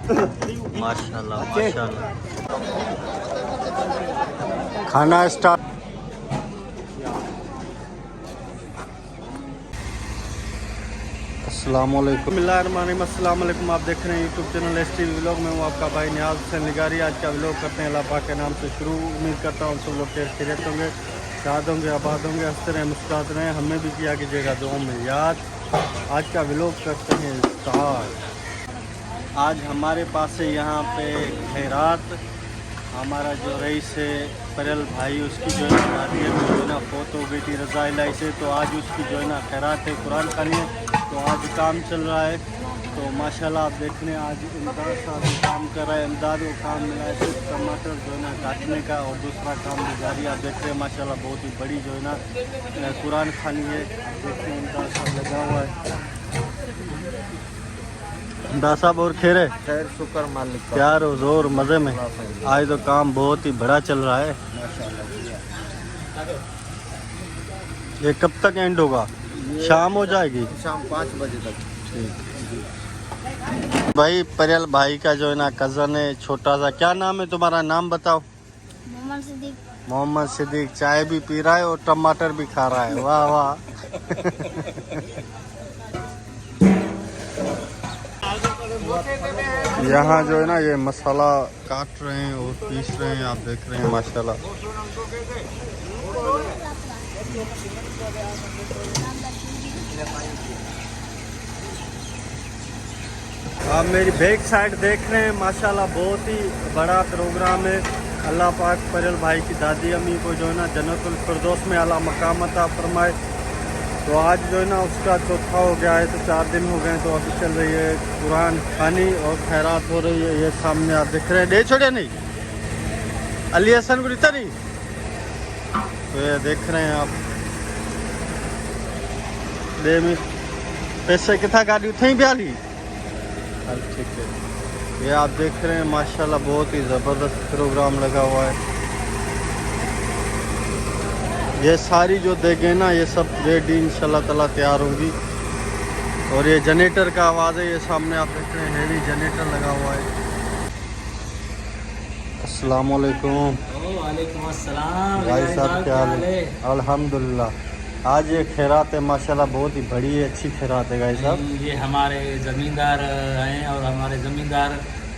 माशाल्लाह माशाल्लाह। खाना स्टार्ट। अस्सलाम वालेकुम। आप देख रहे हैं YouTube channel S T vlog में। हूँ आपका भाई नियाज़ हुसैन निगारी। आज का व्लॉग करते हैं अल्लाह पाक के नाम से शुरू। उम्मीद करता हूँ सब लोग खैरियत होंगे, शाद होंगे, आबाद होंगे, हंसते रहें, मुस्कुराते रहें। हमें भी किया कीजिएगा दुआ में याद। आज का व्लॉग करते हैं स्टार्ट। आज हमारे पास है यहाँ पे खैरात। हमारा जो रईस है परल भाई, उसकी जो है शादी में जो है ना फोत हो गई थी रज़ा इलाही से, तो आज उसकी जो है ना खैरात है, कुरान खानी है, तो आज काम चल रहा है। तो माशाल्लाह आप देख रहे हैं आज इमदाद साहब भी काम कर रहा है। इमदाद को काम मिला है सिर्फ टमाटर जो है ना काटने का, और दूसरा काम भी जारी। आप देख रहे हैं माशाल्लाह बहुत ही बड़ी जो है ना कुरान खानी है। देखते हैं इमदाद साहब लगा हुआ है। इमदाद साहब और खैर शुक्र मालिक का। प्यार और जोर मज़े में। आज तो काम बहुत ही बड़ा चल रहा है। ये कब तक एंड होगा? शाम हो जाएगी, शाम 5 बजे तक। भाई परियल भाई का जो है ना कज़न है छोटा सा। क्या नाम है तुम्हारा? नाम बताओ। मोहम्मद सिद्दीक। मोहम्मद सिद्दीक। चाय भी पी रहा है और टमाटर भी खा रहा है। वाह वाह। यहाँ जो है ना ये मसाला काट रहे हैं और पीस रहे हैं। आप देख रहे हैं माशाल्लाह। आप मेरी बैक साइड देख रहे हैं माशाल्लाह बहुत ही बड़ा प्रोग्राम है। अल्लाह पाक परियल भाई की दादी अम्मी को जो है ना जन्नतुल फिरदौस में आला मकाम अता फरमाए। तो आज जो है ना उसका चौथा हो गया है, तो 4 दिन हो गए। तो अभी चल रही है कुरान खानी और खैरात हो रही है। ये सामने आप देख रहे हैं। डे छोड़े नहीं अली हसन गुरिता नहीं। तो ये देख रहे हैं आप दे में पैसे कितना गाड़ी उठे ही ब्याली। ठीक है, ये आप देख रहे हैं माशाल्लाह बहुत ही ज़बरदस्त प्रोग्राम लगा हुआ है। ये सारी जो देखें ना ये सब रेडी इंशाल्लाह ताला तैयार होंगी। और ये जनरेटर का आवाज़ है। ये सामने आप देख रहे हैं हेवी जनरेटर लगा हुआ है। अस्सलाम वालेकुम। वालेकुम अस्सलाम। भाई साहब क्या हाल है? अल्हम्दुलिल्लाह। आज ये खैरात है माशाल्लाह बहुत ही बड़ी है, अच्छी खैरात है भाई साहब। ये हमारे ज़मींदार हैं और हमारे ज़मींदार,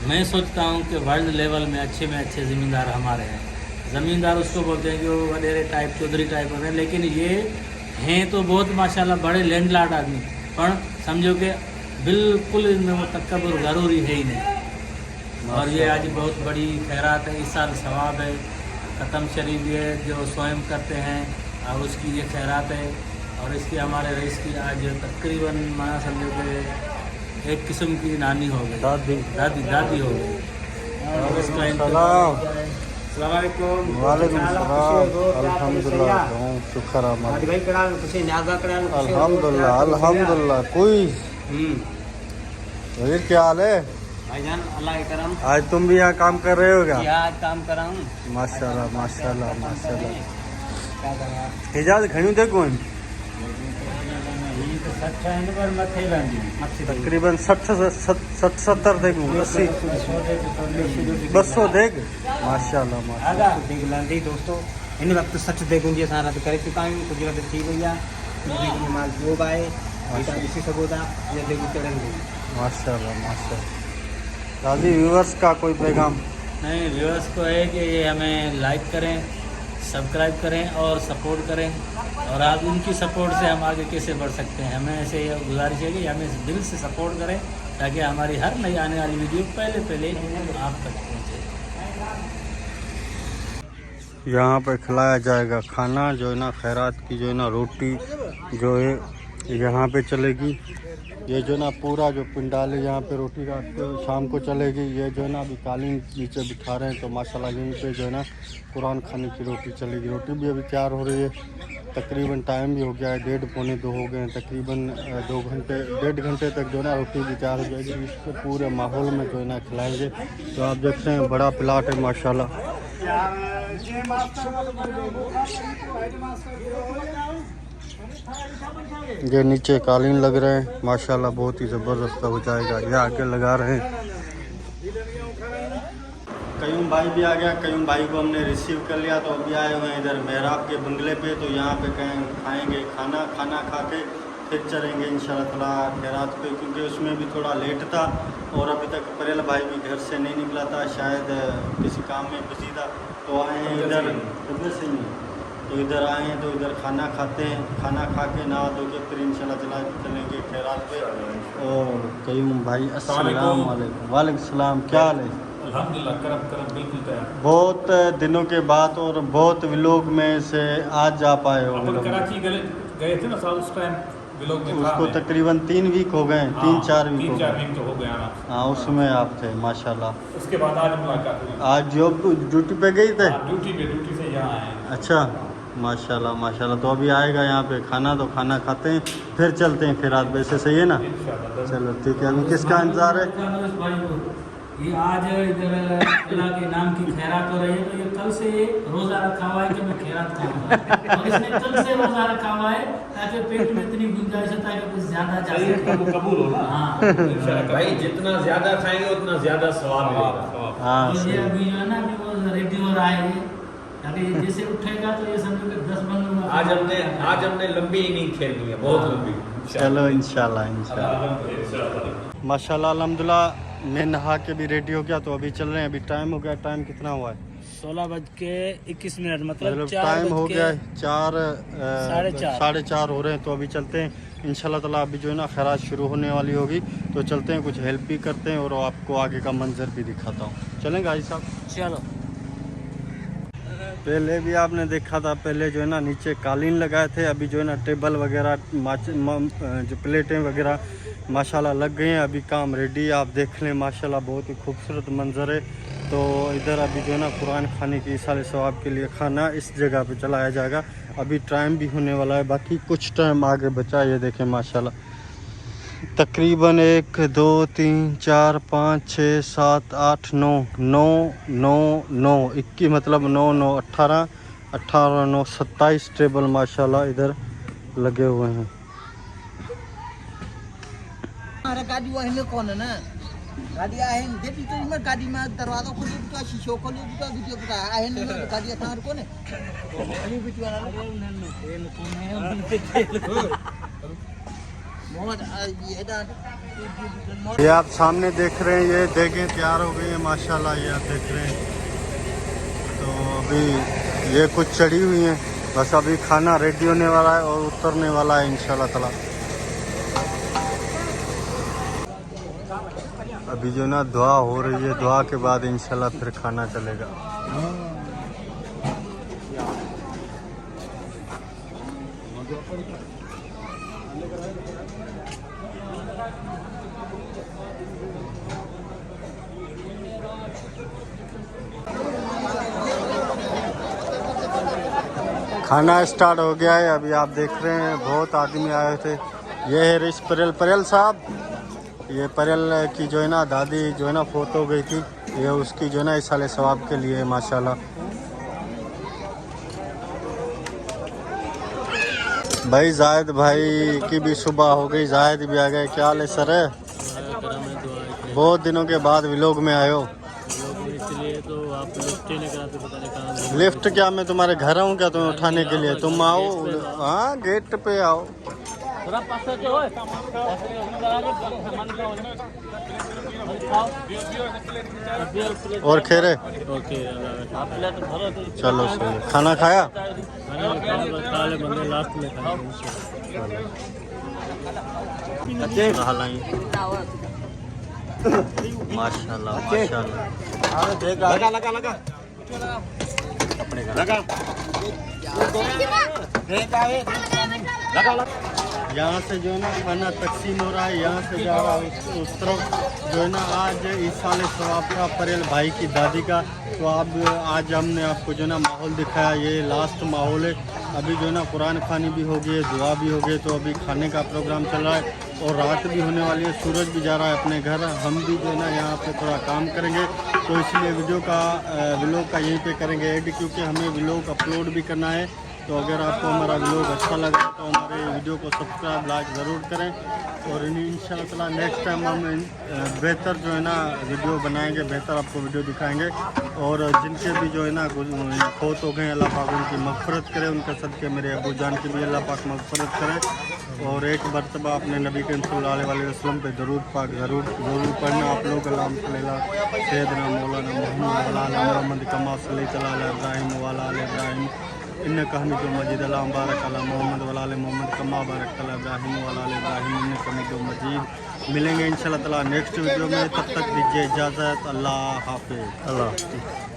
मैं सोचता हूँ कि वर्ल्ड लेवल में अच्छे ज़मींदार हमारे हैं। ज़मींदार उसको बोलते हैं कि वो वडेरे टाइप चौधरी टाइप होते हैं, लेकिन ये हैं तो बहुत माशाल्लाह बड़े लैंडलॉर्ड आदमी, पर समझो कि बिल्कुल इनमें वो तकब्बुर ज़रूरी है ही नहीं। और ये आज बहुत बड़ी खैरात है। इस साल सवाब है। ख़त्म शरीफ ये जो स्वयं करते हैं और उसकी ये खैरात है। और इसकी हमारे रईस की आज तकरीबन माना समझो कि एक किस्म की नानी हो गई, दादी हो गई। और इसका वालेकुम सलाम। अल्हम्दुलिल्लाह शुक्र अल्हम्दुलिल्लाह अल्हम्दुलिल्लाह। कोई क्या हाल है भाईजान? अल्लाह के करम। आज तुम भी यहाँ काम कर रहे हो क्या? आज काम कर रहा हूँ। माशाल्लाह माशाल्लाह माशाल्लाह। हिजाज घणियूं थे कौन? तकरीबन 60-70 थे 80 200 देख। माशाल्लाह माशाल्लाह। दोस्तों इन वक्त सच देखूं जी सारा तो करे चुका हूं। गुजरात थी भैया माल वो बाए इसी सबोदा ये देखो चढ़ेंगे। माशाल्लाह माशाल्लाह। दादी व्यूअर्स का कोई पैगाम? नहीं, व्यूअर्स को है कि ये हमें लाइक करें, सब्सक्राइब करें और सपोर्ट करें। और आप उनकी सपोर्ट से हम आगे कैसे बढ़ सकते हैं। हमें ऐसे गुजारिश है कि हमें दिल से सपोर्ट करें ताकि हमारी हर नई आने वाली वीडियो पहले आप तक पहुँचे। यहाँ पर खिलाया जाएगा खाना जो है ना खैरात की जो है ना रोटी जो है यहाँ पे चलेगी। ये जो ना पूरा जो पिंडाल है यहाँ पे रोटी रात को शाम को चलेगी। ये जो है ना अभी कालीन नीचे बिठा रहे हैं, तो माशाल्लाह यहीं पे जो है ना कुरान खाने की रोटी चलेगी। रोटी भी अभी तैयार हो रही है। तकरीबन टाइम भी हो गया है 1:30 पौने 2 हो गए हैं। तकरीबन 1.5 घंटे तक जो है ना रोटी भी तैयार हो जाएगी। इसको पूरे माहौल में जो है ना खिलाएंगे। तो आप देखते हैं बड़ा प्लाट है माशाल्लाह। ये नीचे कालीन लग रहे हैं माशाल्लाह बहुत ही ज़बरदस्त हो जाएगा। ये आगे लगा रहे हैं। कयूम भाई भी आ गया। कयूम भाई को हमने रिसीव कर लिया, तो अभी आए हुए हैं इधर मेहराब के बंगले पे। तो यहाँ पे कहीं खाएंगे खाना खा के फिर चलेंगे इंशाल्लाह ताला खैरात पे, क्योंकि उसमें भी थोड़ा लेट था और अभी तक परेल भाई भी घर से नहीं निकला था, शायद किसी काम में बिजी था। तो आए हैं इधर से नहीं, तो इधर आए हैं तो इधर खाना खाते हैं, खाना खा के नहा धो के फिर इंशाल्लाह ताला चलेंगे खैरात पे। और कयूम भाई अस्सलाम वालेकुम। वालेकुम सलाम, क्या हाल है? अल्हम्दुलिल्लाह, करम बिल्कुल तैयार। बहुत दिनों के बाद और बहुत व्लॉग में से आज जा पाए हो। अपन कराची गए थे ना साहब, उस टाइम व्लॉग में था उसको मैं। तकरीबन 3 वीक हो गए, हाँ, 3-4 वीक हो 3-4 गए। वीक तो हो गया ना। हाँ, उसमें आप थे माशाल्लाह। उसके बाद आज मुलाकात हुई। आज जॉब ड्यूटी पे गई थे? हाँ, ड्यूटी से यहाँ आए हैं। अच्छा, माशाल्लाह माशाल्लाह। तो अभी आएगा यहाँ पे खाना, तो खाना खाते हैं फिर चलते हैं फिर रात वैसे, सही है ना? इंशाल्लाह। चलो ठीक है। अभी किसका इंतजार है? ये आज इधर अल्लाह के नाम की खैरात हो रही है, तो ये कल से रोज़ा रखा हुआ है कि मैं खैरात खाऊंगा, और इसने कल से रोज़ा रखा हुआ है ताकि पेट में इतनी गुंजाइश है ताकि कुछ ज़्यादा जा सके। कबूल हो ना। हाँ, इंशाल्लाह भाई जितना ज्यादा खाएंगे उतना ज्यादा स्वाद मिलेगा। हाँ और ये सही। अभी जो है ना, अभी वो रेडी हो रहा है ये, ताकि ये जैसे उठेगा तो ये समझो कि 10 बंद आज हमने लंबी इनिंग खेलनी है, बहुत लंबी। चलो इंशाल्लाह इंशाल्लाह। माशाल्लाह अल्हम्दुलिल्लाह। मैं नहा के भी रेडी हो गया, तो अभी चल रहे हैं। अभी टाइम हो गया, टाइम कितना हुआ है? 16:21, मतलब टाइम हो गया है 4 4:30 4:30 हो रहे हैं। तो अभी चलते हैं इंशाल्लाह ताला। अभी जो है ना खैरात शुरू होने वाली होगी, तो चलते हैं, कुछ हेल्प भी करते हैं और आपको आगे का मंजर भी दिखाता हूँ। चलें भाई साहब? चलो। पहले भी आपने देखा था, पहले जो है ना नीचे कालीन लगाए थे, अभी जो है ना टेबल वगैरह जो प्लेटें वगैरह माशाल्लाह लग गए हैं। अभी काम रेडी है, आप देख लें माशाल्लाह बहुत ही खूबसूरत मंजर है। तो इधर अभी जो है ना कुरान खाने की साले सवाब के लिए खाना इस जगह पे चलाया जाएगा। अभी टाइम भी होने वाला है, बाकी कुछ टाइम आगे बचा है। ये देखें माशाल्लाह तकरीबन 1 2 3 4 5 6 7 8 9 9 9 9 21 मतलब 9 9 18 18 9 27 टेबल माशाल्लाह इधर लगे हुए हैं। गाड़ी वाहन कौन है ना, गाड़ी आहे जे तिथे मग गाडी में दरवाजा खोली तो शीशो खोली तो वीडियो का आहे ना गाड़ी थार कोने आणि वीडियो वाला मोहम्मद ये ये आप सामने देख रहे हैं, ये देखें तैयार हो गई है माशाल्लाह। ये आप देख रहे हैं, तो अभी ये कुछ चढ़ी हुई हैं, बस अभी खाना रेडी होने वाला है और उतरने वाला है इंशाल्लाह ताला। अभी जो ना दुआ हो रही है, दुआ के बाद इंशाल्लाह फिर खाना चलेगा। खाना स्टार्ट हो गया है। अभी आप देख रहे हैं बहुत आदमी आए थे। ये है रिश परेल साहब, ये परेल की जो है ना दादी जो है ना फोत हो गई थी, ये उसकी जो है ना इस साले सवाब के लिए माशाल्लाह। भाई जायद भाई की भी सुबह हो गई, जायद भी आ गए। क्या हाल है सर? बहुत दिनों के बाद व्लॉग में आए हो। इसलिए तो आप लिफ्ट ही नहीं कराते, पता नहीं कहाँ। लिफ्ट क्या, मैं तुम्हारे घर आऊँ क्या तुम्हें उठाने के लिए? तुम आओ, हाँ गेट पे आओ। और खेरे चलो सही है। खाना खाया? माशाल्लाह माशाल्लाह। लगा अपने घर यहाँ से जो है ना खाना तकसीम हो रहा है, यहाँ से जा रहा है उस तरफ जो है ना। आज इस साल सवाब का परेल भाई की दादी का, तो अब आज हमने आपको जो है ना माहौल दिखाया। ये लास्ट माहौल है। अभी जो है ना कुरान खानी भी हो गई, दुआ भी हो गई, तो अभी खाने का प्रोग्राम चल रहा है और रात भी होने वाली है। सूरज भी जा रहा है अपने घर, हम भी जो है ना यहाँ पे थोड़ा काम करेंगे, तो इसलिए व्लॉग का यहीं पे करेंगे ऐड, क्योंकि हमें व्लॉग अपलोड भी करना है तो अगर आपको हमारा व्लॉग अच्छा लगा तो हमारे वीडियो को सब्सक्राइब लाइक ज़रूर करें। और इंशाल्लाह नेक्स्ट टाइम हम बेहतर जो है ना वीडियो बनाएंगे, बेहतर आपको वीडियो दिखाएंगे। और जिनके भी जो है ना फौत हो गए अल्लाह पाक उनकी मग़फ़िरत करे, उनके सदक़े मेरे अबू जान की भी अल्लाह पाक मग़फ़िरत करे। और एक मरतबा अपने नबी करीम सल्लल्लाहु अलैहि वसल्लम पे दरूद पाक ज़रूर पढ़ना आप लोग। अल्लाहुम्मा सैयदना मौलाना मोहम्मद कमा सल्लल्लाहु अलैहि इब्राहिम वाला आले इब्राहिम इन्नका हमीदुम मजीद। अल्लाहुम्मा बारिक अला मोहम्मद वाला आले मोहम्मद कमा बारकता अला इब्राहिम वाला आले इब्राहिम इन्नका हमीदुम मजीद। मिलेंगे इंशाल्लाह ताला नेक्स्ट वीडियो में, तब तक दीजिए इजाज़त। अल्लाह हाफ़िज़। अल्लाह